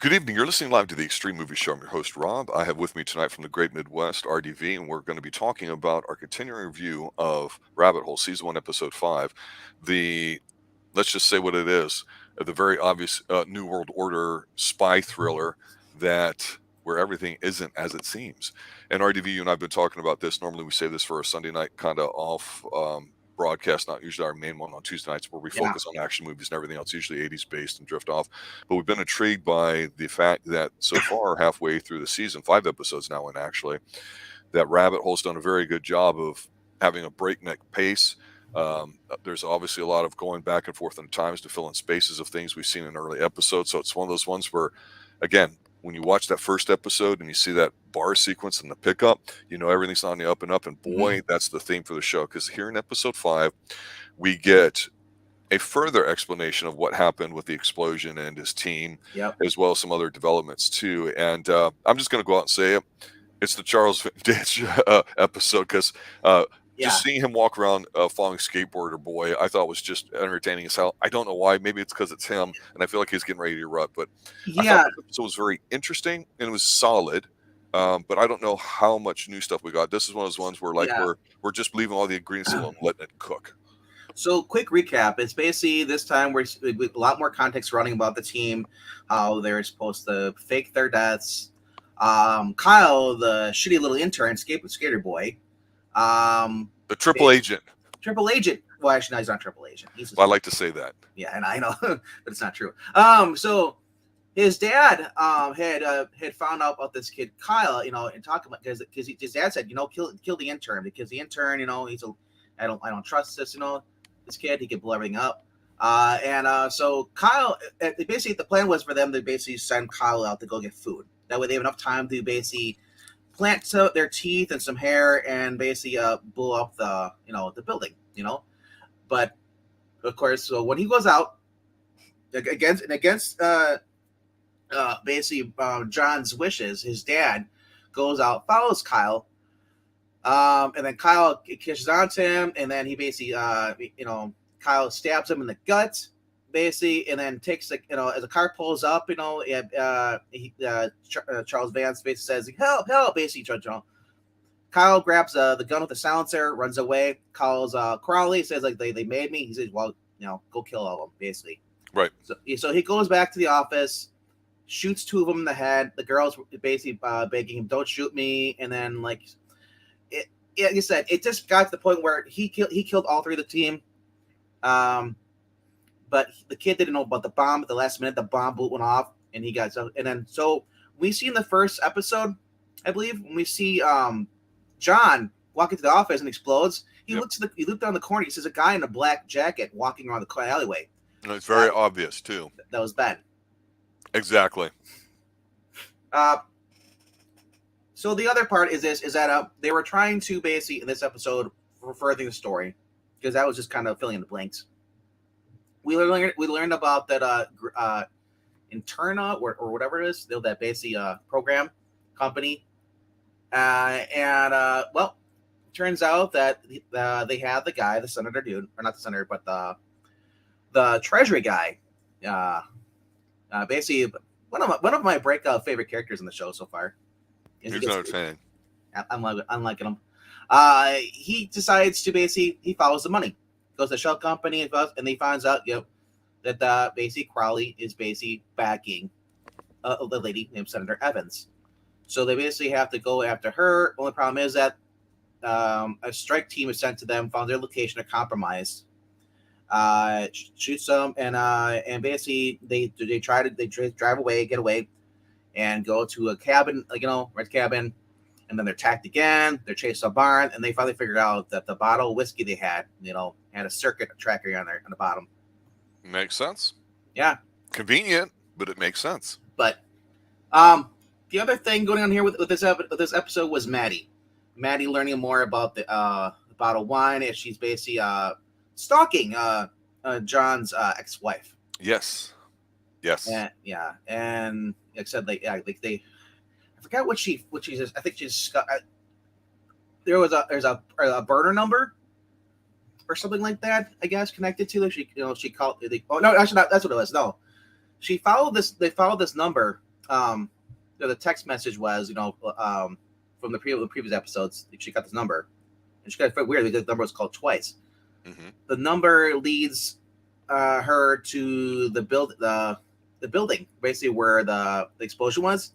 Good evening. You're listening live to the Xtreme Movie Show. I'm your host, Rob. I have with me tonight from the Great Midwest, RDV, and we're going to be talking about our continuing review of Rabbit Hole, Season 1, Episode 5. Let's just say what it is, the very obvious New World Order spy thriller where everything isn't as it seems. And RDV, you and I have been talking about this. Normally we save this for a Sunday night kind of off broadcast, not usually our main one on Tuesday nights where we focus on action movies and everything else, usually 80s based and drift off. But we've been intrigued by the fact that so far, halfway through the season, 5 episodes now in actually, that Rabbit Hole's done a very good job of having a breakneck pace. There's obviously a lot of going back and forth in times to fill in spaces of things we've seen in early episodes. So it's one of those ones where, again, when you watch that first episode and you see that bar sequence in the pickup, you know everything's on the up and up. And boy, that's the theme for the show. Because here in episode 5, we get a further explanation of what happened with the explosion and his team, as well as some other developments too. And I'm just going to go out and say it. It's the Charles Ditch episode because just seeing him walk around following Skateboarder Boy, I thought was just entertaining as hell. I don't know why. Maybe it's because it's him, and I feel like he's getting ready to erupt. But I thought the episode was very interesting, and it was solid. But I don't know how much new stuff we got. This is one of those ones where we're just leaving all the ingredients alone, letting it cook. So, quick recap. It's basically this time we're a lot more context running about the team, how they're supposed to fake their deaths. Kyle, the shitty little intern, Skater Boy. The triple agent. Triple agent. Well, actually, no, he's not triple agent. I like to say that. Yeah, and I know, but it's not true. So his dad had found out about this kid Kyle, and talking about because his dad said, kill the intern because the intern, I don't trust this, this kid. He could blow everything up. So Kyle, basically the plan was for them to basically send Kyle out to go get food. That way they have enough time to basically plant their teeth and some hair and basically blow up the building, But of course, so when he goes out against basically John's wishes, his dad goes out, follows Kyle, and then Kyle catches on to him, and then he basically Kyle stabs him in the gut, basically, and then takes as the car pulls up, Charles Vance basically says, help, basically, Kyle grabs the gun with the silencer, runs away, calls Crowley, says they made me. He says, well, go kill all of them, basically. Right. So he goes back to the office, shoots 2 of them in the head. The girl's basically begging him, don't shoot me. And then like you said, it just got to the point where he killed all 3 of the team. But the kid didn't know about the bomb at the last minute. The bomb boot went off, and he got so we see in the first episode, I believe, when we see John walk into the office and explodes. He looks down the corner. He sees a guy in a black jacket walking around the alleyway. And it's very obvious too. That was Ben. Exactly. So the other part is that they were trying to basically in this episode further the story because that was just kind of filling in the blanks. We learned about that Interna or whatever it is, that basically program company, well, turns out that they had the guy, the senator dude, or not the senator, but the treasury guy, basically one of my breakout favorite characters in the show so far. He's not a fan. I'm liking him. He decides to basically he follows the money. Goes to the shell company and he finds out that basically Crowley is basically backing the lady named Senator Evans. So they basically have to go after her. Only problem is that a strike team is sent to them, found their location, are compromised, shoots them, and basically they drive away, get away, and go to a cabin, red cabin. And then they're attacked again. They're chased to a barn, and they finally figured out that the bottle of whiskey they had, had a circuit tracker on the bottom. Makes sense. Yeah. Convenient, but it makes sense. But the other thing going on here with this episode was Maddie. Maddie learning more about the bottle of wine as she's basically stalking John's ex-wife. Yes. And, and like I said, they. I forgot what she says. I think she's there's a burner number or something like that. I guess connected to she called. Oh no, actually not. That's what it was. No, she followed this. They followed this number the text message was, from the previous episodes, she got this number, and she got it weird. The number was called twice. Mm-hmm. The number leads her to the building, basically where the explosion was,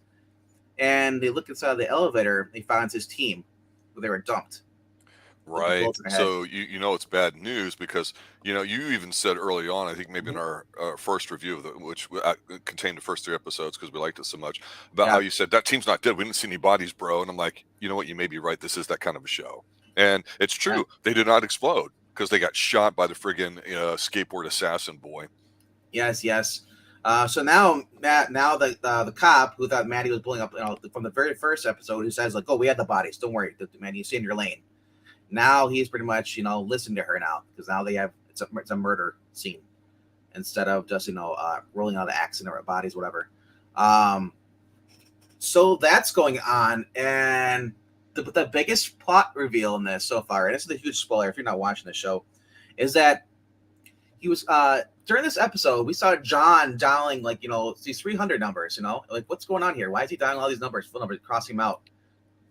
and they look inside the elevator. They find his team, where they were dumped. Right. So you know it's bad news because you even said early on, I think maybe in our first review of which contained the first 3 episodes because we liked it so much, about how you said that team's not dead. We didn't see any bodies, bro. And I'm like, you know what? You may be right. This is that kind of a show, and it's true. They did not explode because they got shot by the friggin' skateboard assassin boy. Yes. So now the cop who thought Maddie was blowing up, from the very first episode, who says like, "Oh, we had the bodies. Don't worry, Maddie. You stay in your lane." Now he's pretty much listened to her now, because now they have it's a murder scene instead of just rolling out the accident or bodies, whatever. So that's going on, and the biggest plot reveal in this so far, and this is a huge spoiler if you're not watching the show, is that he was during this episode we saw John dialing these 300 numbers. Like, what's going on here? Why is he dialing all these numbers, phone numbers, crossing them out?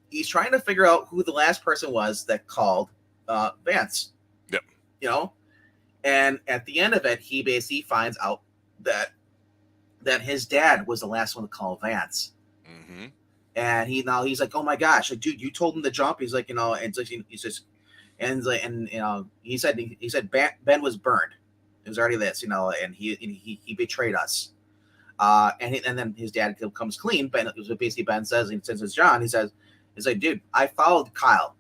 He's trying to figure out who the last person was that called Vance. Yep. And at the end of it, he basically finds out that his dad was the last one to call Vance. Mm-hmm. And he's like, oh my gosh, like, dude, you told him to jump. He's like, and he said Ben was burned. It was already this, and he betrayed us. And then his dad comes clean. Ben says, and since it's John, he says, he's like, dude, I followed Kyle.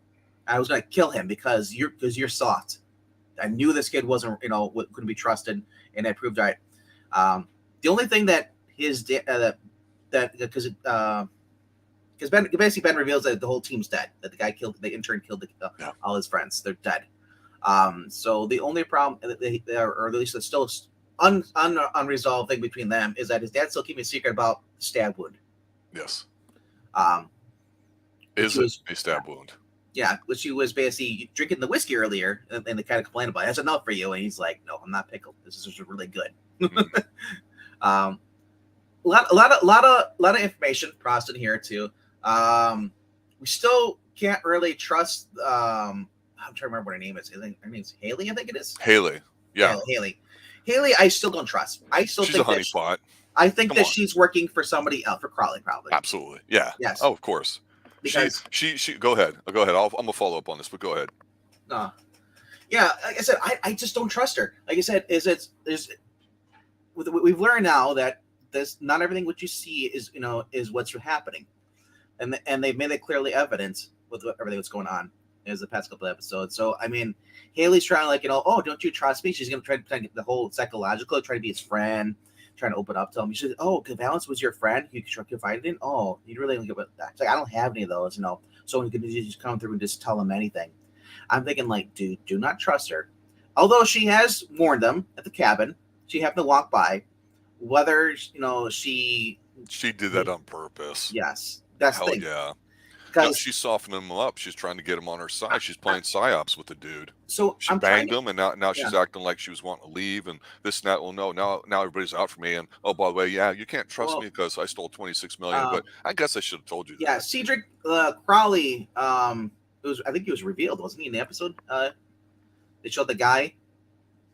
I was gonna kill him because you're soft. I knew this kid wasn't, couldn't be trusted, and I proved right. The only thing that his dad, because Ben reveals that the whole team's dead. That the intern killed all his friends. They're dead. So the only problem, or at least it's still unresolved thing between them, is that his dad's still keeping a secret about the stab wound. Yes. Is it a stab wound? Yeah, which he was basically drinking the whiskey earlier, and they kind of complained about it. That's enough for you, and he's like, "No, I'm not pickled. This is just really good." Mm-hmm. A lot of information processed in here too. We still can't really trust. I'm trying to remember what her name is. Her name's Haley, I think it is. Haley. Yeah. Haley, I still don't trust. She's a honeypot. I think she's working for somebody else, for Crowley, probably. Absolutely. Yeah. Yes. Oh, of course. Because she go ahead. I'm gonna follow up on this, but go ahead. Yeah, like I said, I just don't trust her. Like I said, we've learned now that not everything what you see is what's happening, and they've made it clearly evident with everything that's going on in the past couple of episodes. So I mean, Haley's trying to oh, don't you trust me? She's gonna try to get the whole psychological, try to be his friend, trying to open up to him. She said, "Oh, Valance was your friend. You confided in. Oh, you really don't give a that." It's like, I don't have any of those. So you could just come through and just tell them anything. I'm thinking, like, dude, do not trust her. Although she has warned them at the cabin, she happened to walk by. Whether she did that on purpose. Yes, that's hell the thing. Yeah. Because she's softening him up. She's trying to get him on her side. She's playing psyops with the dude. So she banged him, and now she's acting like she was wanting to leave, and this and that. Well, no, now everybody's out for me. And oh, by the way, yeah, you can't trust me because I stole $26 million. But I guess I should have told you that. Yeah, Cedric Crowley. I think he was revealed, wasn't he, in the episode? They showed the guy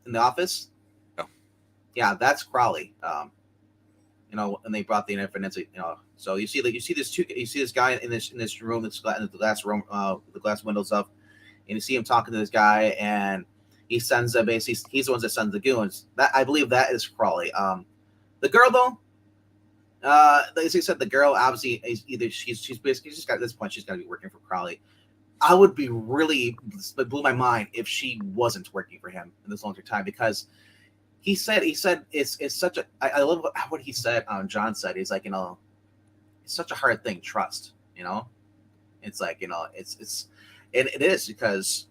in the office. Yeah. Yeah, that's Crowley. And they brought the infinite. So you see this guy in this room, in the glass room, the glass windows up, and you see him talking to this guy, and he sends basically he's the one that sends the goons. That I believe that is Crowley. The girl though, as I said, the girl obviously is either she's basically just got at this point she's got to be working for Crowley. I would be really, it blew my mind if she wasn't working for him in this longer time, because he said it's such a, I love what he said. John said, he's like, it's such a hard thing, trust, it's like, it is, because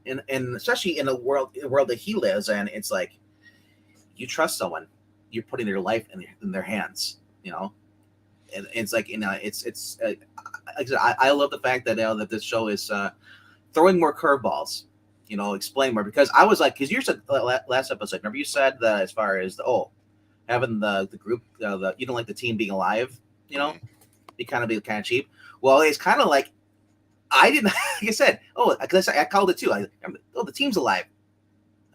and especially in the world that he lives in, it's like, you trust someone, you're putting their life in their hands, and it's like, I love the fact that that this show is throwing more curveballs, explain more, because I was like, because you said last episode, remember you said that as far as having the group, you don't like the team being alive, You know, Mhm. be kind of cheap. Well, it's kind of like I didn't. Like I said, because I called it too. The team's alive.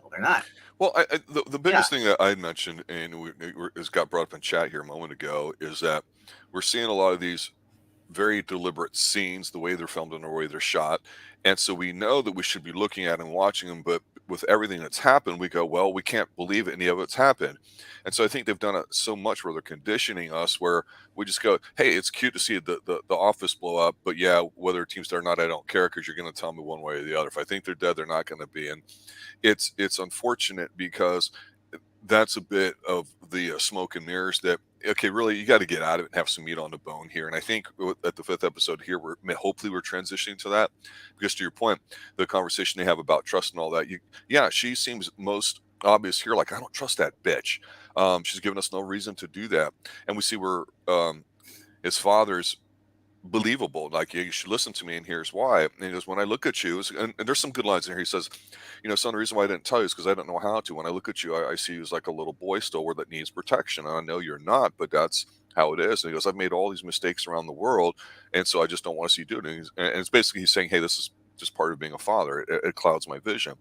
No, they're not. Well, the Yeah, biggest thing that I mentioned, and it got brought up in chat here a moment ago, is that we're seeing a lot of these very deliberate scenes, the way they're filmed and the way they're shot. And so we know that we should be looking at and watching them, but with everything that's happened, we go, well, we can't believe any of it's happened. And so I think they've done it so much where they're conditioning us where we just go, hey, it's cute to see the office blow up, but yeah, whether a team's there or not, I don't care because you're going to tell me one way or the other. If I think they're dead, they're not going to be. And it's unfortunate because that's a bit of the smoke and mirrors that okay, really you got to get out of it and have some meat on the bone here. And I think at the fifth episode here, hopefully we're transitioning to that because to your point, the conversation they have about trust and all that, yeah, she seems most obvious here. Like I don't trust that bitch. She's given us no reason to do that, and we see where his father's believable. Like, yeah, you should listen to me, and here's why. And he goes, when I look at you, and there's some good lines in here. He says, son, the reason why I didn't tell you is because I don't know how to. When I look at you, I see you as like a little boy still where that needs protection. And I know you're not, but that's how it is. And he goes, I've made all these mistakes around the world, and so I just don't want to see you do it. And it's basically he's saying, hey, this is just part of being a father. It clouds my vision.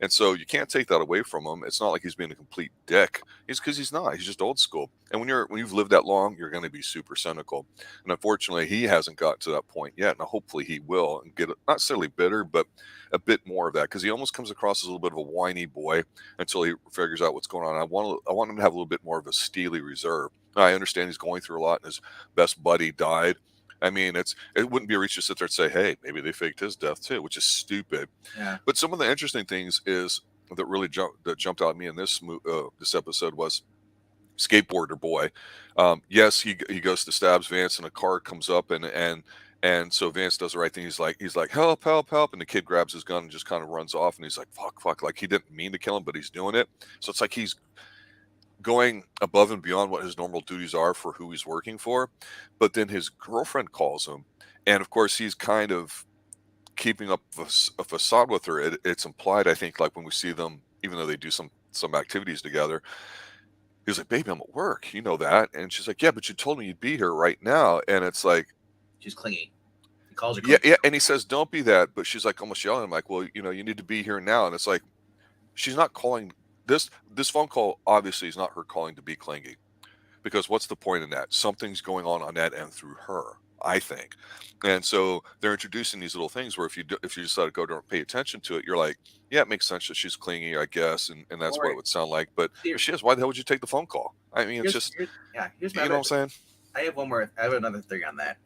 And so you can't take that away from him. It's not like he's being a complete dick. He's because he's not. He's just old school. And when you've lived that long, you're going to be super cynical. And unfortunately, he hasn't got to that point yet. And hopefully he will and get not necessarily bitter, but a bit more of that because he almost comes across as a little bit of a whiny boy until he figures out what's going on. I want him to have a little bit more of a steely reserve. I understand he's going through a lot, and his best buddy died. I mean, it wouldn't be a reach to sit there and say, "Hey, maybe they faked his death too," which is stupid. yeah. But some of the interesting things is that jumped out at me in this episode was skateboarder boy. Yes, he goes to stabs Vance, and a car comes up, and so Vance does the right thing. He's like help, help, help, and the kid grabs his gun and just kind of runs off, and he's like fuck, fuck, like he didn't mean to kill him, but he's doing it. So it's like he's going above and beyond what his normal duties are for who he's working for. But then his girlfriend calls him, and of course he's kind of keeping up a facade with her. It's implied, I think, like when we see them, even though they do some activities together, he's like, "Baby, I'm at work. You know that." And she's like, "Yeah, but you told me you'd be here right now." And it's like, She's clingy. He calls her "Yeah, clingy. yeah." And he says, "Don't be that." But she's like almost yelling. I'm like, "Well, you need to be here now." And it's like she's not calling this phone call. Obviously, is not her calling to be clingy. Because what's the point in that? Something's going on that end through her, I think. And so they're introducing these little things where if you decide to go to pay attention to it, you're like, yeah, it makes sense that she's clingy, I guess, and that's All what it right. would sound like. But Here, if she is, why the hell would you take the phone call? I mean, it's just, here's my you know what other. I'm saying? I have one more. I have another theory on that.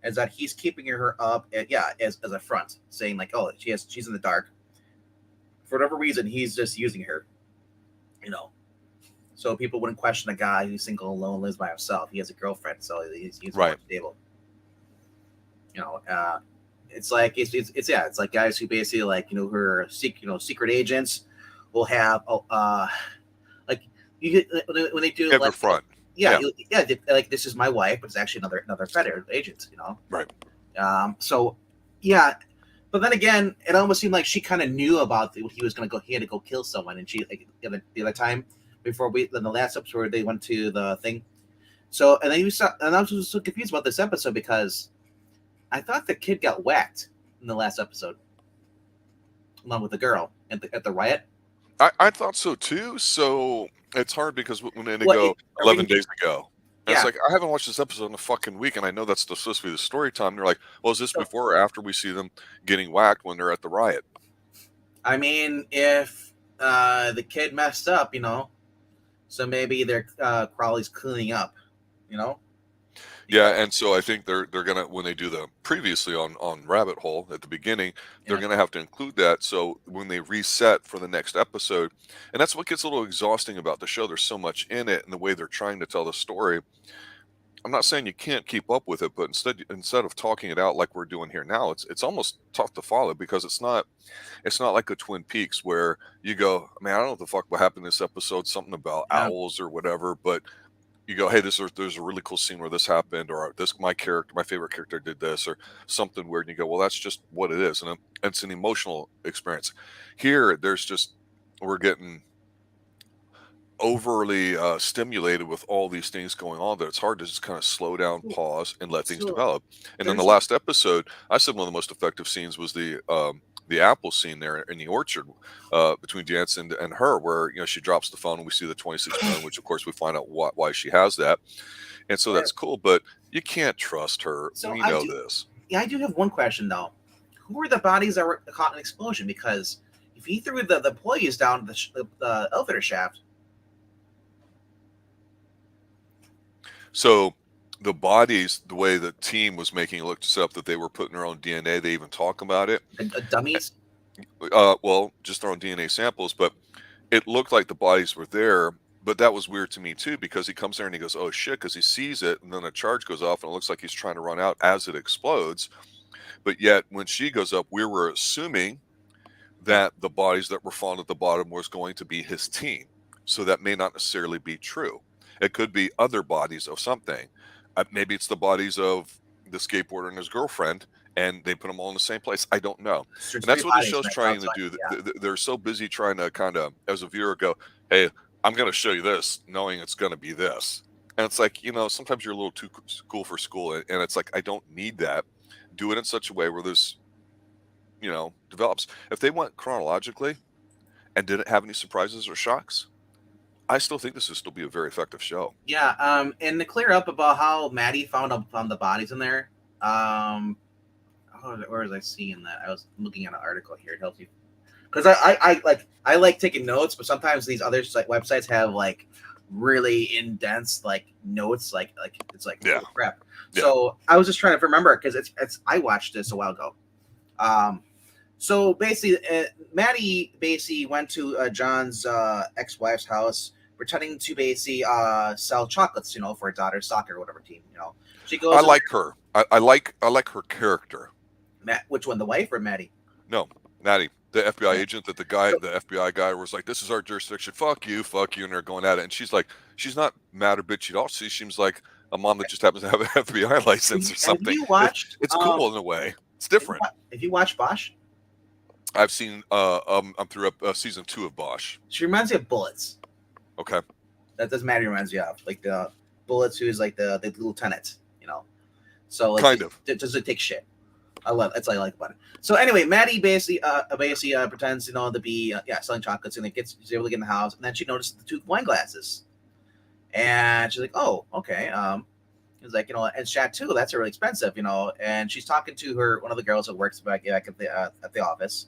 Is that he's keeping her up, as a front, saying like, oh, she's in the dark. For whatever reason, he's just using her. You know, so people wouldn't question a guy who's single, alone, lives by himself. He has a girlfriend, so he's more Right. stable. You know, it's like it's like guys who basically like who are secret agents will have like when they do You have your like front. yeah Yeah. like this is my wife, but it's actually another federal agent. Right. So yeah, but then again, it almost seemed like she kind of knew about what he was going to go. He had to go kill someone, and she like the other time before in the last episode where they went to the thing. So and then and I was so confused about this episode because I thought the kid got whacked in the last episode along with the girl at the riot. I thought so too. So it's hard because when they Well, go 11 days ago, and it's yeah. like, I haven't watched this episode in a fucking week, and I know that's supposed to be the story time. They're like, well, is this So, before or after we see them getting whacked when they're at the riot? I mean, if the kid messed up, so maybe they're Crowley's cleaning up, you know. Yeah, Because, and so I think they're gonna when they do the previously on Rabbit Hole at the beginning, they're yeah, gonna have to include that. So when they reset for the next episode, and that's what gets a little exhausting about the show. There's so much in it and the way they're trying to tell the story. I'm not saying you can't keep up with it, but instead of talking it out like we're doing here now, it's almost tough to follow because it's not like a Twin Peaks where you go, man, I don't know what the fuck what happened in this episode, something about yeah, owls or whatever, but you go, hey, there's a really cool scene where this happened, or this my favorite character did this, or something weird. And you go, well, that's just what it is, and it's an emotional experience. Here, we're getting overly stimulated with all these things going on that it's hard to just kind of slow down, pause, and let things So develop. And then the there's last episode, I said one of the most effective scenes was the apple scene there in the orchard between Dance and her, where she drops the phone and we see the 26 million, which of course we find out why she has that, and so that's cool. But you can't trust her. so We I know do this. yeah, I do have one question though. Who were the bodies that were caught in an explosion? Because if he threw the employees down the elevator shaft. So the bodies, the way the team was making it look to set up that they were putting their own DNA, they even talk about it. Dummies. Well, just their own DNA samples, but it looked like the bodies were there. But that was weird to me too, because he comes there and he goes, "Oh shit," because he sees it, and then a charge goes off, and it looks like he's trying to run out as it explodes. But yet, when she goes up, we were assuming that the bodies that were found at the bottom was going to be his team. So that may not necessarily be true. It could be other bodies of something. Maybe it's the bodies of the skateboarder and his girlfriend, and they put them all in the same place. I don't know. There's And that's three what the bodies show's right trying to outside. do. Yeah. They're so busy trying to kind of, as a viewer, go, "Hey, I'm going to show you this," knowing it's going to be this. And it's like, sometimes you're a little too cool for school. And it's like, I don't need that. Do it in such a way where this, develops. If they went chronologically and didn't have any surprises or shocks, I still think this would still be a very effective show. Yeah. And to clear up about how Maddie found the bodies in there. Where was I seeing that? I was looking at an article here. It helps you because I like taking notes, but sometimes these other websites have like really in-dense like notes, like it's like Yeah. holy crap. Yeah. So I was just trying to remember because it's I watched this a while ago. So basically, Maddie basically went to John's ex-wife's house, pretending to basically sell chocolates, for her daughter's soccer or whatever team. She goes. I like her. I like her character. Which one, the wife or Maddie? No, Maddie, the FBI Yeah. agent that the FBI guy was like, "This is our jurisdiction. Fuck you," and they're going at it. And she's like, she's not mad or bitchy at all. She seems like a mom that just happens to have an FBI license or something. Have you watched? It's cool in a way. It's different. If you watch Bosch, I've seen. I'm through season 2 of Bosch. she reminds me of Bullets. Okay. That does Maddie reminds you of like the Bullets, who is like the lieutenant. So like, Kind of. it doesn't take shit. I love it. That's what I like about it. So anyway, Maddie basically pretends to be selling chocolates, and she's able to get in the house, and then she notices the 2 wine glasses, and she's like, "Oh, okay." He's like, and Chat too. That's really expensive, And she's talking to one of the girls that works back at the office,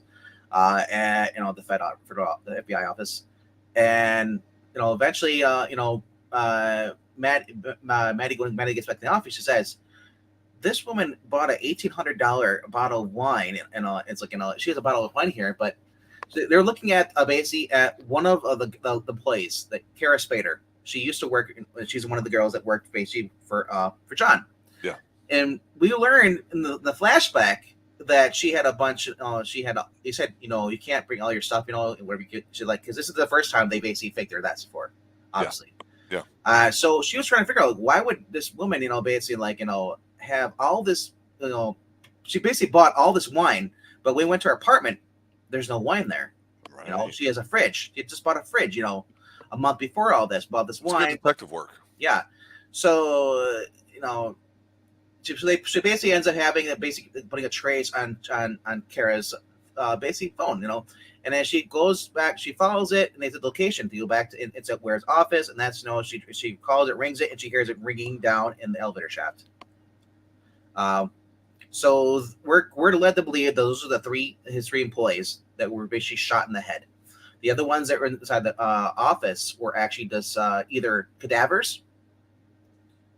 and the the FBI office, and eventually, Maddie gets back to the office. She says, this woman bought a $1,800 bottle of wine, and it's like she has a bottle of wine here, but they're looking at basically at one of the place that Kara Spader. She used to work. She's one of the girls that worked basically for John. Yeah. And we learned in the flashback that she had a bunch. They said you can't bring all your stuff. Whatever you could. She because this is the first time they basically faked her that's for obviously. Yeah. So she was trying to figure out why would this woman basically have all this, she basically bought all this wine, but when we went to her apartment, there's no wine there. Right. She has a fridge. She just bought a fridge, a month before all this, bought this wine. It's good detective work. Yeah. So, she basically ends up having putting a trace on Kara's basic phone, and then she goes back, she follows it, and it's a location to go back to it's at Ware's office, and that's she calls it, rings it, and she hears it ringing down in the elevator shaft. So we're led to believe those are his three employees that were basically shot in the head. The other ones that were inside the office were actually just either cadavers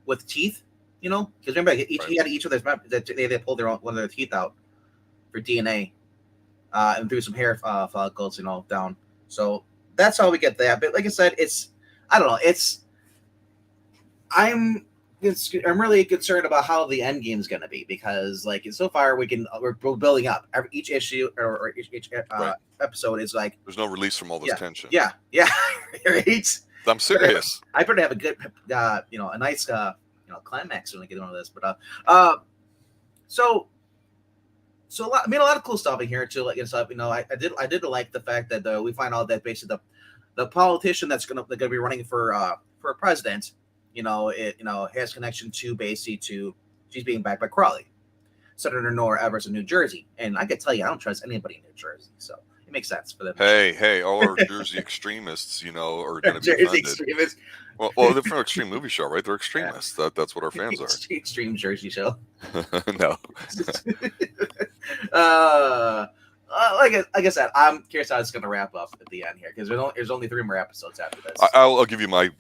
with teeth, because remember he had each of their they pulled one of their teeth out for DNA, and threw some hair follicles, down. So that's how we get that. But like I said, I don't know. I'm really concerned about how the end game is going to be, because so far we're building up. Each issue or each episode is like there's no release from all this tension. Yeah, right. I'm serious. I better have a good, a nice, climax when I get on this. But so a lot of cool stuff in here too. I did like the fact that we find out that basically the politician that's gonna be running for president, has connection to basically to she's being backed by Crawley, Senator Nora Evers of New Jersey, and I can tell you I don't trust anybody in New Jersey, so it makes sense for them. Hey, all our Jersey extremists, are going to be Jersey offended. extremists. Well, they're from Xtreme movie show, right? They're extremists. That's what our fans are. Extreme Jersey show. No. Like I said, I'm curious how it's going to wrap up at the end here because there's only 3 more episodes after this. I'll give you my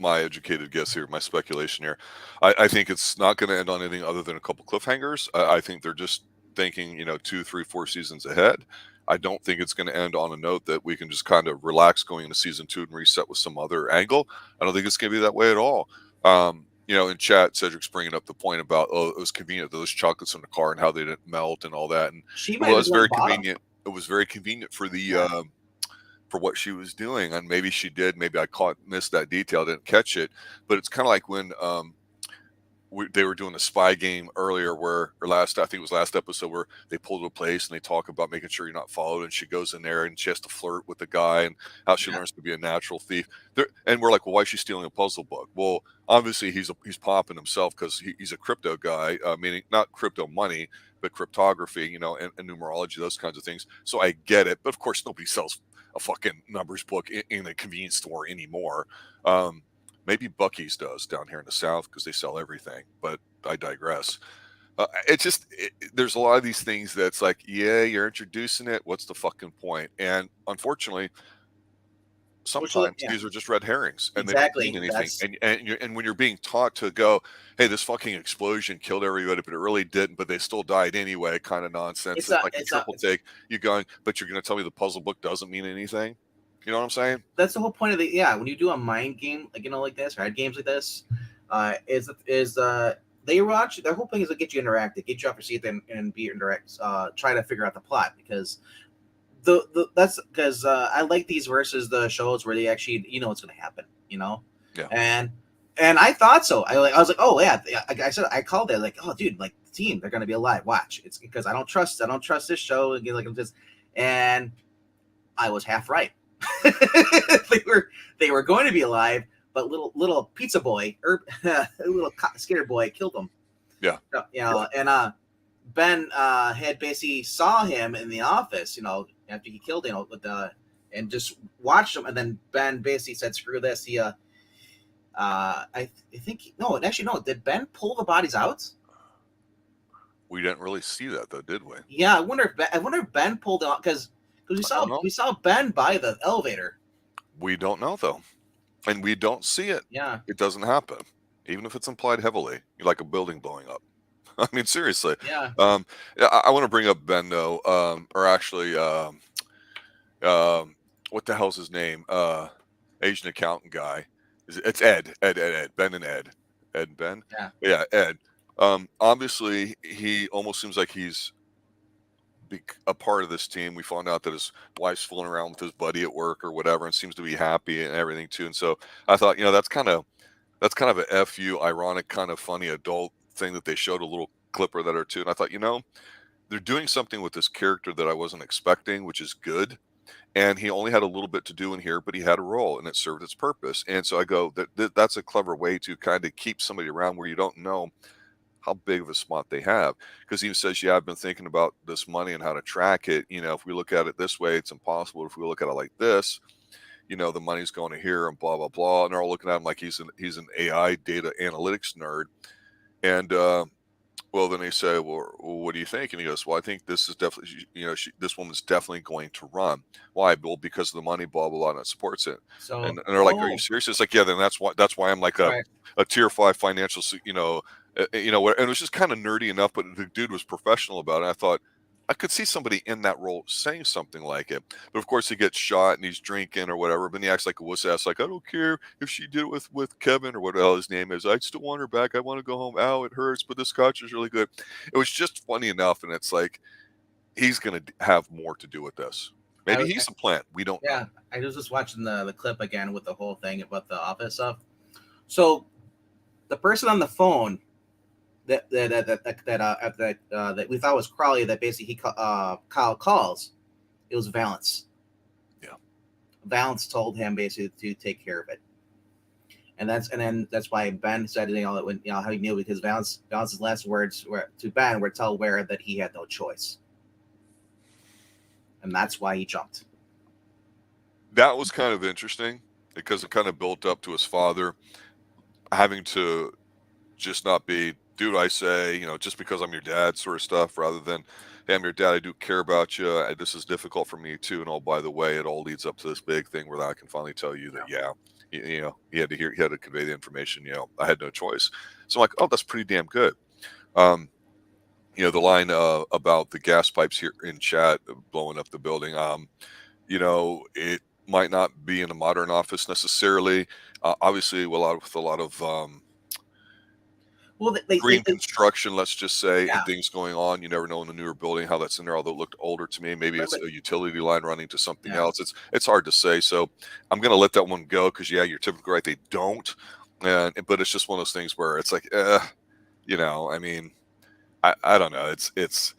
educated guess here, my speculation here. I think it's not going to end on anything other than a couple cliffhangers. I think they're just thinking, 2, 3, 4 seasons ahead. I don't think it's going to end on a note that we can just kind of relax going into season 2 and reset with some other angle. I don't think it's going to be that way at all. In chat, Cedric's bringing up the point about, it was convenient, those chocolates in the car and how they didn't melt and all that. And it was very convenient. It was very convenient for the, for what she was doing. And maybe she did, maybe I missed that detail, didn't catch it. But it's kind of like when, they were doing a spy game earlier I think it was last episode where they pulled a place and they talk about making sure you're not followed, and she goes in there and she has to flirt with the guy and how she learns to be a natural thief. And we're like, well, why is she stealing a puzzle book? Well, obviously he's popping himself because he's a crypto guy, meaning not crypto money, but cryptography, and numerology, those kinds of things. So I get it. But of course, nobody sells a fucking numbers book in a convenience store anymore. Maybe Buc-ee's does down here in the South because they sell everything, but I digress. There's a lot of these things that's like, yeah, you're introducing it. What's the fucking point? And unfortunately, sometimes these are just red herrings and they don't mean anything. And when you're being taught to go, hey, this fucking explosion killed everybody, but it really didn't, but they still died anyway, kind of nonsense. It's like a triple take. You're going, but you're going to tell me the puzzle book doesn't mean anything? You know what I'm saying? That's the whole point of when you do a mind game, like this, or games like this, they watch. Their whole thing is to get you interactive, get you off your seat, and be indirect. Try to figure out the plot because that's because I like these versus the shows where they actually what's going to happen. Yeah. And I thought so. I was like, oh yeah. I said I called it like, oh dude, like the team, they're going to be alive. Watch. It's because I don't trust this show. And I was half right. they were going to be alive, but little pizza boy or little skater boy killed them. Yeah. And Ben had basically saw him in the office, after he killed him and just watched him. And then Ben basically said, "Screw this." He I think no. Did Ben pull the bodies out? We didn't really see that though, did we? Yeah, I wonder if Ben pulled it out because we saw Ben by the elevator. We don't know though, and we don't see it. Yeah, it doesn't happen, even if it's implied heavily, like a building blowing up. I mean, seriously. Yeah. I want to bring up Ben though, or actually, what the hell's his name? Asian accountant guy. It's Ed, Ben and Ed and Ben. Yeah, Ed. Obviously, he almost seems like he's a part of this team. We found out that his wife's fooling around with his buddy at work or whatever, and seems to be happy and everything too. And so I thought, that's kind of a FU, ironic, kind of funny adult thing that they showed a little clipper that or two. And I thought, they're doing something with this character that I wasn't expecting, which is good. And he only had a little bit to do in here, but he had a role and it served its purpose. And so I go, that's a clever way to kind of keep somebody around where you don't know how big of a spot they have, because he says, I've been thinking about this money and how to track it. If we look at it this way, it's impossible. If we look at it like this, the money's going to here and blah, blah, blah. And they're all looking at him like he's an AI data analytics nerd. And, then they say, well, what do you think? And he goes, well, I think this is definitely, this woman's definitely going to run. Why? Well, because of the money, blah, blah, blah, and it supports it. So, and they're like, are you serious? It's like, yeah, then that's why I'm like a tier 5 financial, and it was just kind of nerdy enough, but the dude was professional about it. I thought I could see somebody in that role saying something like it, but of course he gets shot and he's drinking or whatever. But he acts like a wuss ass, like I don't care if she did it with Kevin or what the hell his name is. I still want her back. I want to go home. Ow, it hurts, but the scotch is really good. It was just funny enough, and it's like he's gonna have more to do with this. Maybe he's a plant. We don't. Yeah, I was just watching the clip again with the whole thing about the office stuff. So the person on the phone that we thought was Crawley, that basically Kyle calls, it was Valance. Yeah. Valance told him basically to take care of it. And then that's why Ben said, that when, how he knew, because Valance's last words were to Ben were, tell Ware that he had no choice, and that's why he jumped. That was kind of interesting because it kind of built up to his father having to just not be, dude, I say, just because I'm your dad sort of stuff, rather than, hey, I'm your dad, I do care about you, and this is difficult for me too, and oh, by the way, it all leads up to this big thing where I can finally tell you that, yeah, he had to convey the information, I had no choice. So I'm like, oh, that's pretty damn good. Um, the line about the gas pipes here in chat blowing up the building, it might not be in a modern office necessarily. Obviously, with a lot of Well, green construction, let's just say, yeah, and things going on. You never know in the newer building how that's in there, although it looked older to me. Maybe it's but a utility line running to something yeah, else. It's hard to say. So I'm going to let that one go because, yeah, you're typically right. They don't. But it's just one of those things where it's like, I mean, I don't know. It's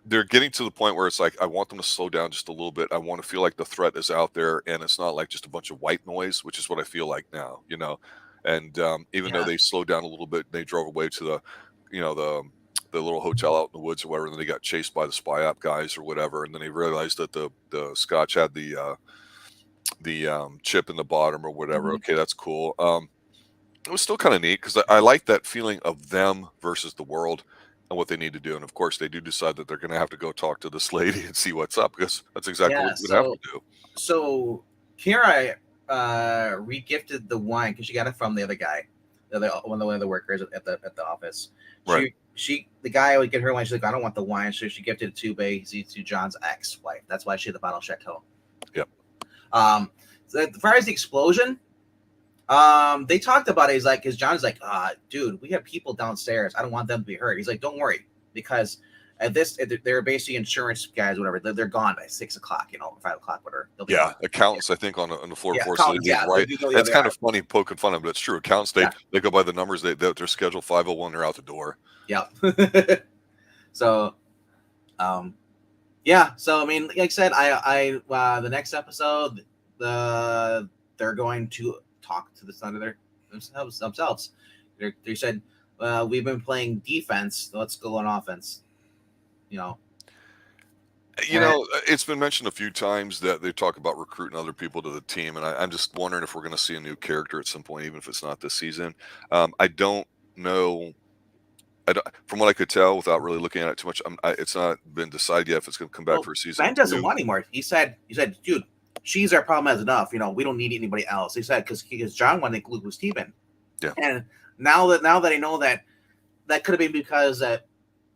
they're getting to the point where it's like, I want them to slow down just a little bit. I want to feel like the threat is out there and it's not like just a bunch of white noise, which is what I feel like now. And even though yeah, they slowed down a little bit, they drove away to the little hotel out in the woods or whatever, and then they got chased by the spy app guys or whatever, and then they realized that the Scotch had the chip in the bottom or whatever. mhm, Okay, that's cool. It was still kind of neat because I like that feeling of them versus the world and what they need to do. And of course, they do decide that they're going to have to go talk to this lady and see what's up because that's exactly what yeah. you would have to do. So Kira regifted the wine because she got it from the other guy, one of the workers at the office. Right. The guy would get her wine. She's like, I don't want the wine, so she gifted it to John's ex-wife. That's why she had the bottle of Chateau. Yep. So as far as the explosion, they talked about it. He's like, because John's like, dude, we have people downstairs. I don't want them to be hurt. He's like, don't worry, because they're basically insurance guys, whatever. They're gone by 6 o'clock, 5 o'clock, whatever. They'll be gone. Accountants, I think on the floor Yeah, before, so they accountants. leave Yeah, right. yeah, It's they kind are. of funny poking fun of, but it's true. Accountants, Yeah, they go by the numbers. They're scheduled 5:01. They're out the door. yeah. So, yeah. So I mean, like I said, the next episode, they're going to talk to the senator themselves. They said, we've been playing defense. Let's go on offense. You know, and It's been mentioned a few times that they talk about recruiting other people to the team, and I'm just wondering if we're going to see a new character at some point, even if it's not this season. I don't know. From what I could tell, without really looking at it too much, it's not been decided yet if it's going to come back well, for a season Ben doesn't two. want anymore. He said, dude, she's our problem as enough. We don't need anybody else. He said because John wanted to lose Steven. Yeah. And now that I know that could have been because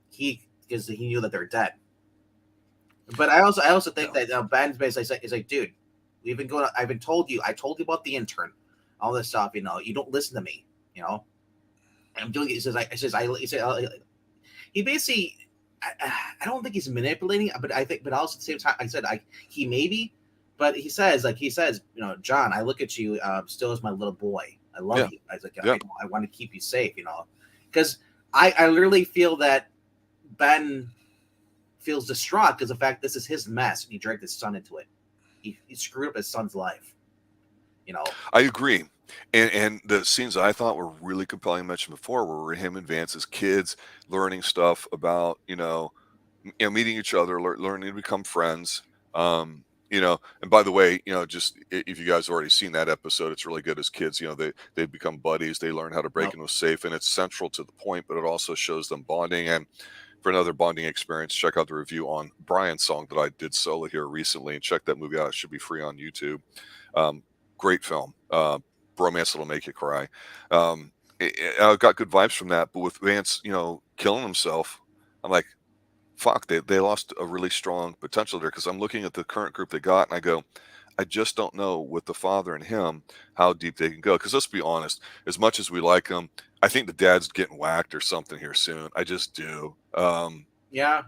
he knew that they're dead. But I also think that Ben's basically is like, dude, I've been told you. I told you about the intern, all this stuff. You don't listen to me. I'm doing it. He says, he basically, I don't think he's manipulating, but also at the same time, I said, he maybe, but he says, John, I look at you still as my little boy. I love you. I was like, I want to keep you safe, because I literally feel that Ben feels distraught because the fact this is his mess and he dragged his son into it. He screwed up his son's life. I agree. And the scenes that I thought were really compelling, I mentioned before, were him and Vance's kids learning stuff about, meeting each other, learning to become friends. And by the way, just if you guys already seen that episode, it's really good as kids. They become buddies. They learn how to break into a safe, and it's central to the point, but it also shows them bonding. And for another bonding experience, check out the review on Brian's song that I did solo here recently, and check that movie out. It should be free on YouTube. Great film. Romance that'll make you cry. I got good vibes from that, but with Vance, killing himself, I'm like, fuck, they lost a really strong potential there, because I'm looking at the current group they got, and I go, I just don't know with the father and him how deep they can go. Because let's be honest, as much as we like him, I think the dad's getting whacked or something here soon. I just do. Yeah.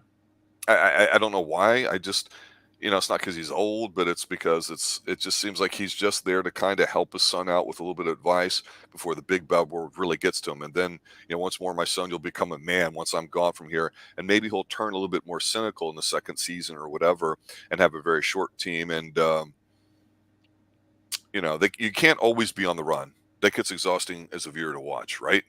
I don't know why. I just, it's not because he's old, but it's because it just seems like he's just there to kind of help his son out with a little bit of advice before the big bad world really gets to him. And then, once more, my son, you'll become a man once I'm gone from here. And maybe he'll turn a little bit more cynical in the second season or whatever, and have a very short team. And you can't always be on the run. That gets exhausting as a viewer to watch, right?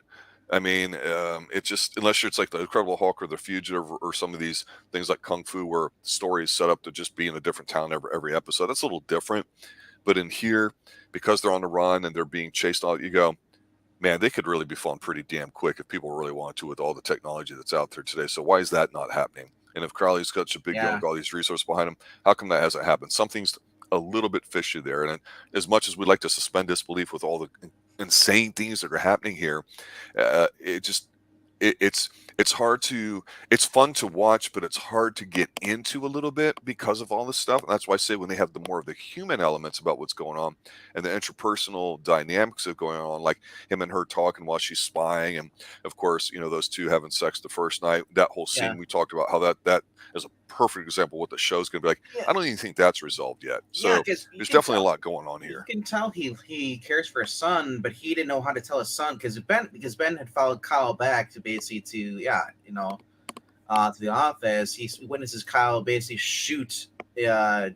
I mean, it just unless it's like the Incredible Hulk or the Fugitive or some of these things like Kung Fu, where the story is set up to just be in a different town every episode. That's a little different. But in here, because they're on the run and they're being chased out, you go, man, they could really be falling pretty damn quick if people really want to with all the technology that's out there today. So why is that not happening? And if Crowley's got such a big deal Yeah, with all these resources behind him, how come that hasn't happened? Something's a little bit fishy there. And as much as we'd like to suspend disbelief with all the insane things that are happening here, it just it's hard to it's fun to watch, but it's hard to get into a little bit because of all this stuff. And that's why I say when they have the more of the human elements about what's going on and the interpersonal dynamics of going on, like him and her talking while she's spying, and of course, those two having sex the first night. That whole yeah, scene we talked about, how that is a perfect example of what the show's going to be like. yeah, I don't even think that's resolved yet. yeah. So Because you there's can definitely a tell, lot going on you here. can tell he cares for his son, but he didn't know how to tell his son because Ben had followed Kyle back to basically to the office. He witnesses Kyle basically shoot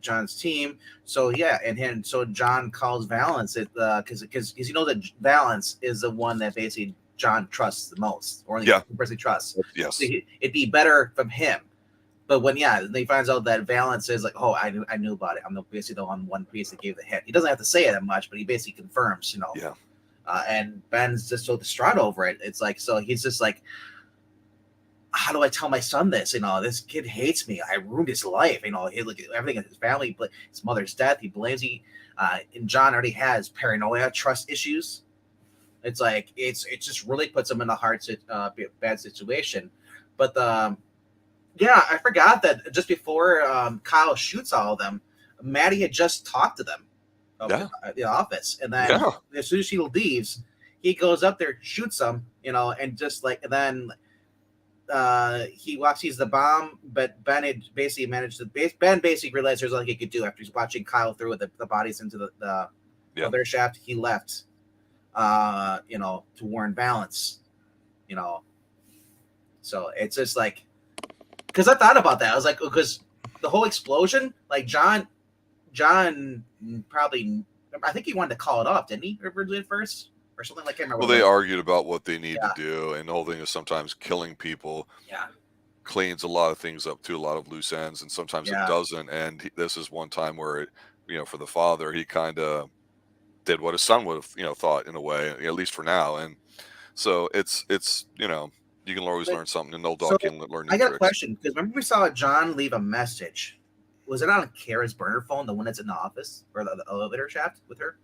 John's team. So yeah, so John calls Valance it because that Valance is the one that basically John trusts the most, or only Yeah. person he trusts. Yes. So it'd be better from him. But when they finds out that Valance is like, oh, I knew about it. I'm basically the one piece that gave the hit. He doesn't have to say it that much, but he basically confirms, Yeah. And Ben's just so distraught over it. It's like, so he's just like, how do I tell my son this? This kid hates me. I ruined his life. He look at everything in his family, but his mother's death. He blames and John already has paranoia, trust issues. It's like it just really puts him in a bad situation. But yeah, I forgot that just before Kyle shoots all of them, Maddie had just talked to them Yeah. at the office, and then Yeah. as soon as she leaves, he goes up there, shoots them, and just like, and then he sees the bomb, but Ben had basically managed to. Ben basically realized there's nothing he could do after he's watching Kyle throw the bodies into the other shaft. He left, to warn Valance, So it's just like, because I thought about that. I was like, because the whole explosion, like John probably, I think he wanted to call it off, didn't he? Originally at first, or something like that. Well, they argued about what they need Yeah. to do, and the whole thing is sometimes killing people Yeah. cleans a lot of things up too, a lot of loose ends, and sometimes it Yeah. doesn't. And this is one time where for the father, he kind of did what his son would have, thought in a way, at least for now. And so it's you can always learn something, and old dog can learn new I got tricks. a question, because remember we saw John leave a message. Was it on Kara's burner phone, the one that's in the office or the elevator shaft with her?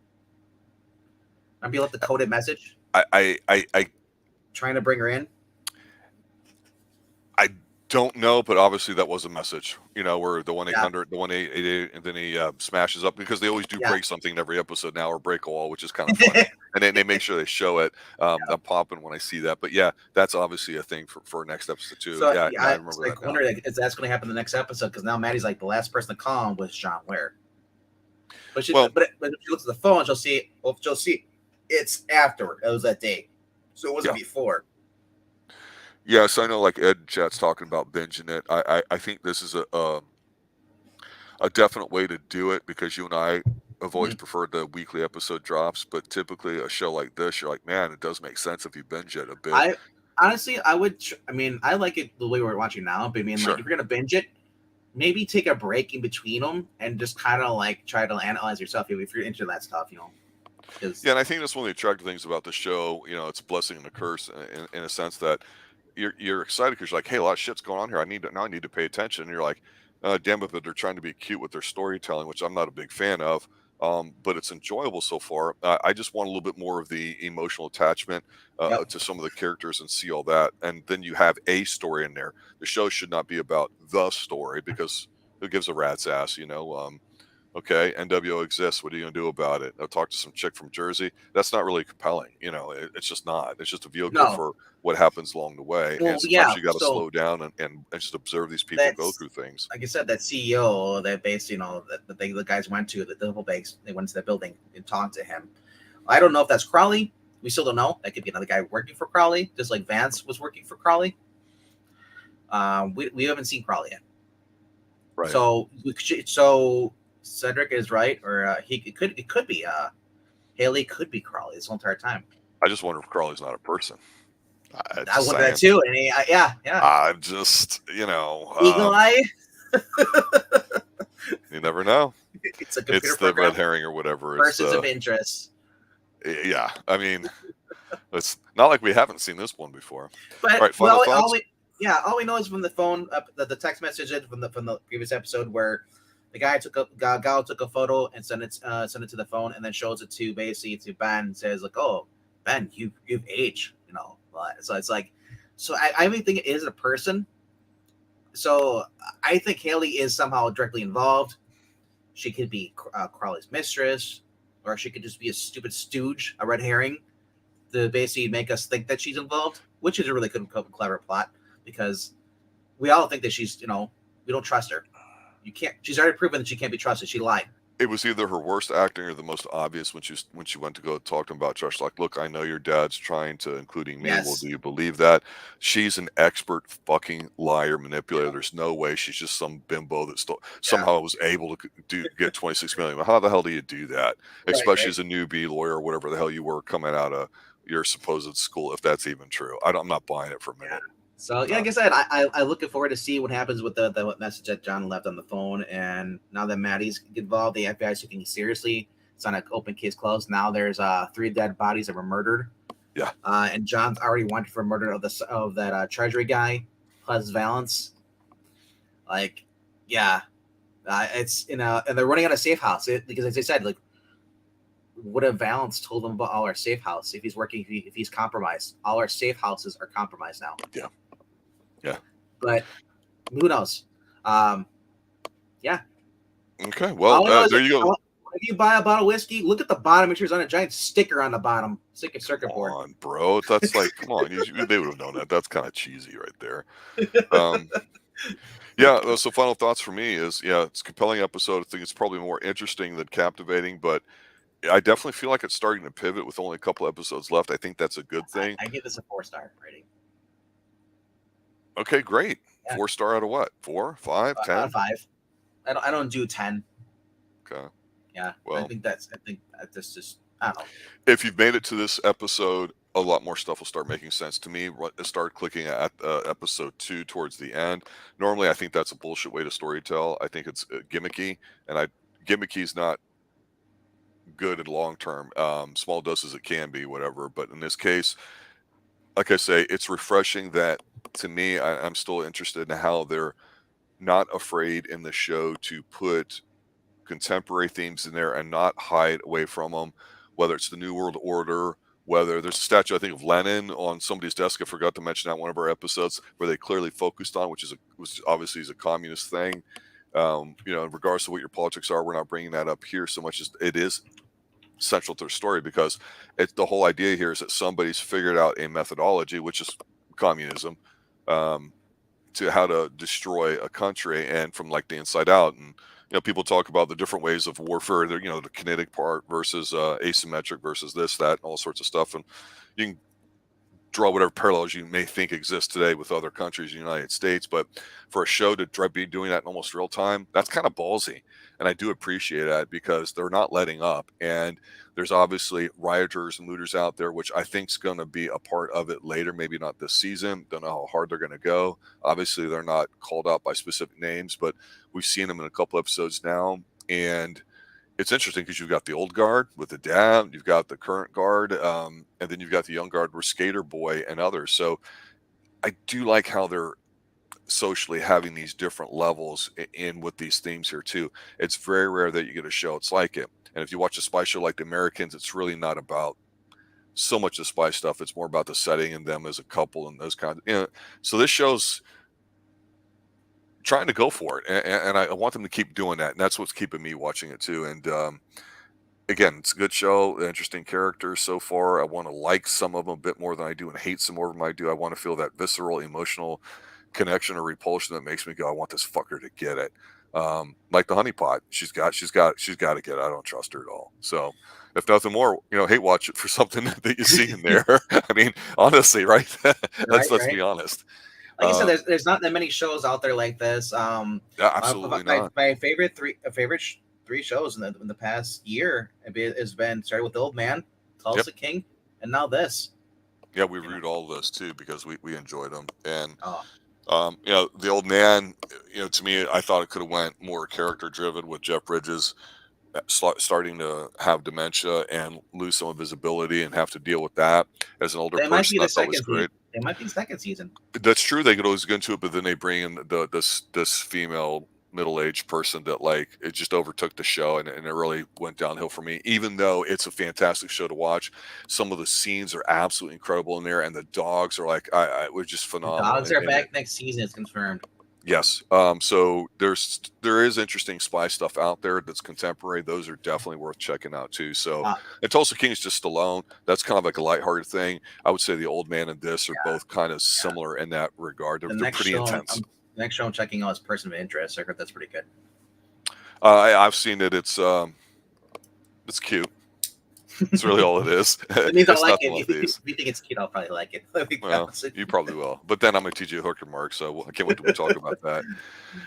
Remember you left the coded message I trying to bring her in? I don't know, but obviously that was a message, where the 1-800, the 1-888, and then he smashes up, because they always do break something in every episode now, or break a wall, which is kind of funny. And then they make sure they show it. I'm popping when I see that. But yeah, that's obviously a thing for next episode too. So I remember like, that. Wonder if that's going to happen in the next episode, because now Maddie's like, the last person to call him was John Ware. But but if she looks at the phone, she'll see it's after. It was that day, so it wasn't before. Yes, I know. Like Ed in chat's talking about binging it. I think this is a definite way to do it, because you and I have always preferred the weekly episode drops. But typically, a show like this, you're like, man, it does make sense if you binge it a bit. Honestly, I would. I like it the way we're watching now. But like, if you're gonna binge it, maybe take a break in between them and just kind of like try to analyze yourself if you're into that stuff. Yeah, and I think that's one of the attractive things about the show. It's a blessing and a curse in a sense that you're excited because you're like, hey, a lot of shit's going on here. I need to pay attention. And you're like, damn it, but they're trying to be cute with their storytelling, which I'm not a big fan of. But it's enjoyable so far. I just want a little bit more of the emotional attachment to some of the characters and see all that. And then you have a story in there. The show should not be about the story, because who gives a rat's ass, Okay, NWO exists. What are you going to do about it? I'll talk to some chick from Jersey. That's not really compelling. It's just not. It's just a vehicle for what happens along the way. Well, and sometimes you got to slow down and just observe these people go through things. Like I said, that CEO that basically, that the guys went to, the double bags, they went to the building and talked to him. I don't know if that's Crowley. We still don't know. That could be another guy working for Crowley, just like Vance was working for Crowley. We haven't seen Crowley yet. Right. So Cedric is right, or it could be Haley could be Crawley this whole entire time. I just wonder if Crawley's not a person. I Just wonder that saying. too, and yeah, I'm just, Eagle Eye. you never know. It's a computer It's the red program. herring or whatever. It's Persons of interest. yeah. I mean, it's not like we haven't seen this one before. But All right, final thoughts. all we know is from the phone, the text message from the previous episode where the guy Gal took a photo and sent it to the phone, and then shows it to basically to Ben and says like, "Oh, Ben, you've aged," So it's like, so I even think it is a person. So I think Haley is somehow directly involved. She could be Crawley's mistress, or she could just be a stupid stooge, a red herring, to basically make us think that she's involved, which is a really good, clever plot because we all think that she's, we don't trust her. You can't. She's already proven that she can't be trusted. She lied. It was either her worst acting or the most obvious when she went to go talk to him about Josh. Like, look, I know your dad's trying to, including me. Well, Yes. do you believe that? She's an expert fucking liar, manipulator. There's no way she's just some bimbo that somehow was able to get 26 million. How the hell do you do that? Especially as a newbie lawyer or whatever the hell you were coming out of your supposed school, if that's even true. I'm not buying it for a minute. So yeah, like I said, I looking forward to see what happens with the message that John left on the phone. And now that Maddie's involved, the FBI is taking it seriously. It's not an open case closed. Now there's 3 dead bodies that were murdered. Yeah. And John's already wanted for murder of that Treasury guy, plus Valance. Like, yeah, it's and they're running out of safe house because as I said, like, what if Valance told them about all our safe house if he's compromised? All our safe houses are compromised now. Yeah. Yeah. But who knows? Yeah. Okay. Well, there you go. If you buy a bottle of whiskey, look at the bottom. Make sure there's on a giant sticker on the bottom. Circuit board. Come on, bro. That's like, come on. They would have known that. That's kind of cheesy right there. Yeah. So final thoughts for me is, it's a compelling episode. I think it's probably more interesting than captivating, but I definitely feel like it's starting to pivot with only a couple episodes left. I think that's a good thing. I give this a 4-star rating. Okay, great. Yeah. 4-star out of what? 4, 5, 10? Out of 5. I don't do 10. Okay. Yeah. Well, I think that's just, I don't know. If you've made it to this episode, a lot more stuff will start making sense to me. Start clicking at episode 2 towards the end. Normally, I think that's a bullshit way to storytell. I think it's gimmicky, and gimmicky is not good in long term. Small doses it can be, whatever. But in this case, like I say, it's refreshing that to me, I'm still interested in how they're not afraid in the show to put contemporary themes in there and not hide away from them, whether it's the New World Order, whether there's a statue, I think, of Lenin on somebody's desk. I forgot to mention that in one of our episodes where they clearly focused on, which obviously is a communist thing. Regardless of what your politics are, we're not bringing that up here so much as it is central to the story, because the whole idea here is that somebody's figured out a methodology, which is communism, to how to destroy a country, and from like the inside out. And people talk about the different ways of warfare, the kinetic part versus asymmetric versus this, that, and all sorts of stuff. And you can draw whatever parallels you may think exist today with other countries in the United States. But for a show to be doing that in almost real time, that's kind of ballsy. And I do appreciate that because they're not letting up. And there's obviously rioters and looters out there, which I think is going to be a part of it later. Maybe not this season. Don't know how hard they're going to go. Obviously, they're not called out by specific names, but we've seen them in a couple episodes now. And it's interesting because you've got the old guard with the dad, you've got the current guard, and then you've got the young guard with Skater Boy and others. So I do like how they're socially having these different levels in with these themes here too. It's very rare that you get a show it's like it. And if you watch a spy show like The Americans, it's really not about so much the spy stuff. It's more about the setting and them as a couple and those kinds of, so this show's trying to go for it, and I want them to keep doing that, and that's what's keeping me watching it too. And again, it's a good show, interesting characters so far. I want to like some of them a bit more than I do and hate some more of them I do. I want to feel that visceral emotional connection or repulsion that makes me go, I want this fucker to get it. Like the honeypot, she's got to get it. I don't trust her at all. So if nothing more, hate watch it for something that you see in there. I mean, honestly, right? Let's be honest. Like I said, there's not that many shows out there like this. Yeah, absolutely not. My favorite three shows in the past year. It's been started with the Old Man, Yep. Tulsa King, and now this. Yeah, we reviewed all of those too because we enjoyed them. And Oh, the Old Man, to me, I thought it could have went more character driven with Jeff Bridges starting to have dementia and lose some of his ability and have to deal with that as an older they might person. be the I thought was second season. great. They might be the second season. That's true. They could always get into it, but then they bring in this female middle-aged person that like it just overtook the show and it really went downhill for me. Even though it's a fantastic show to watch, some of the scenes are absolutely incredible in there, and the dogs are like I were just The phenomenal. dogs are back next season. It's confirmed. Yes. So there is interesting spy stuff out there that's contemporary. Those are definitely worth checking out too. So and Tulsa King is just Stallone. That's kind of like a lighthearted thing. I would say the Old Man and this are both kind of similar in that regard. They're pretty intense. The next show I'm checking out is Person of Interest. I heard that's pretty good. I've seen it. It's cute. That's really all it is. It means I It's like nothing it. like If these. you think it's cute, I'll probably like it. Well, you probably will. But then I'm a TJ Hooker mark, so I can't wait to talk about that.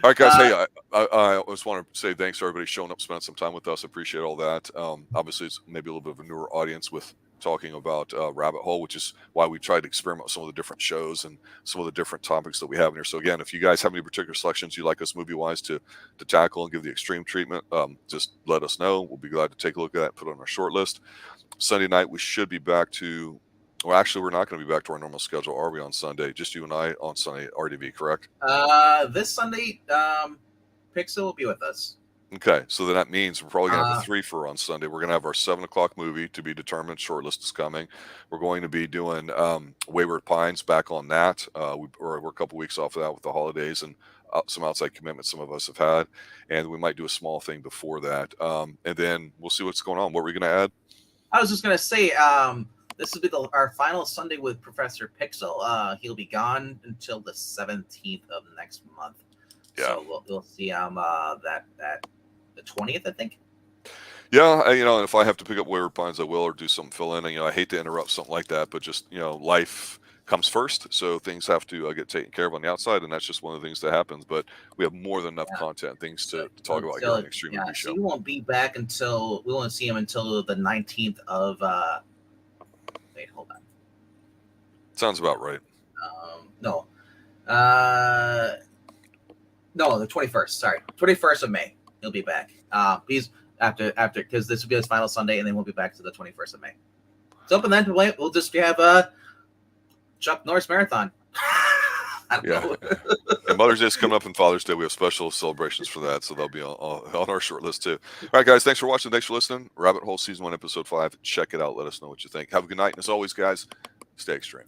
All right, guys. Hey, I just want to say thanks to everybody showing up, spending some time with us. Appreciate all that. Obviously, it's maybe a little bit of a newer audience with talking about Rabbit Hole, which is why we tried to experiment with some of the different shows and some of the different topics that we have in here. So again, if you guys have any particular selections you'd like us movie-wise to tackle and give the extreme treatment, just let us know. We'll be glad to take a look at that and put it on our short list. Sunday night, we should be back to, well, actually, we're not going to be back to our normal schedule, are we, on Sunday? Just you and I on Sunday, RDV, correct? This Sunday, Pixel will be with us. Okay, so then that means we're probably going to have a 3 for on Sunday. We're going to have our 7 o'clock movie to be determined. Shortlist is coming. We're going to be doing Wayward Pines back on that. We're a couple weeks off of that with the holidays and some outside commitments some of us have had. And we might do a small thing before that. And then we'll see what's going on. What were we going to add? I was just going to say, this will be our final Sunday with Professor Pixel. He'll be gone until the 17th of next month. Yeah. So we'll see that the 20th, I think. Yeah, and if I have to pick up Wayward Pines, I will, or do something fill in. And, I hate to interrupt something like that, but just, life comes first. So things have to get taken care of on the outside, and that's just one of the things that happens. But we have more than enough content, things to talk about here on the Extreme Movie Show. So we won't be back we won't see him until the 19th of, wait, hold on. Sounds about right. No, the 21st. Sorry, 21st of May. He'll be back. He's after because this will be his final Sunday, and then we'll be back to the 21st of May. So up and then we'll just have Chuck Norris Marathon. Yeah. And Mother's Day is coming up, and Father's Day we have special celebrations for that, so they'll be on our short list too. All right, guys, thanks for watching. Thanks for listening. Rabbit Hole Season 1, Episode 5. Check it out. Let us know what you think. Have a good night, and as always, guys, stay extreme.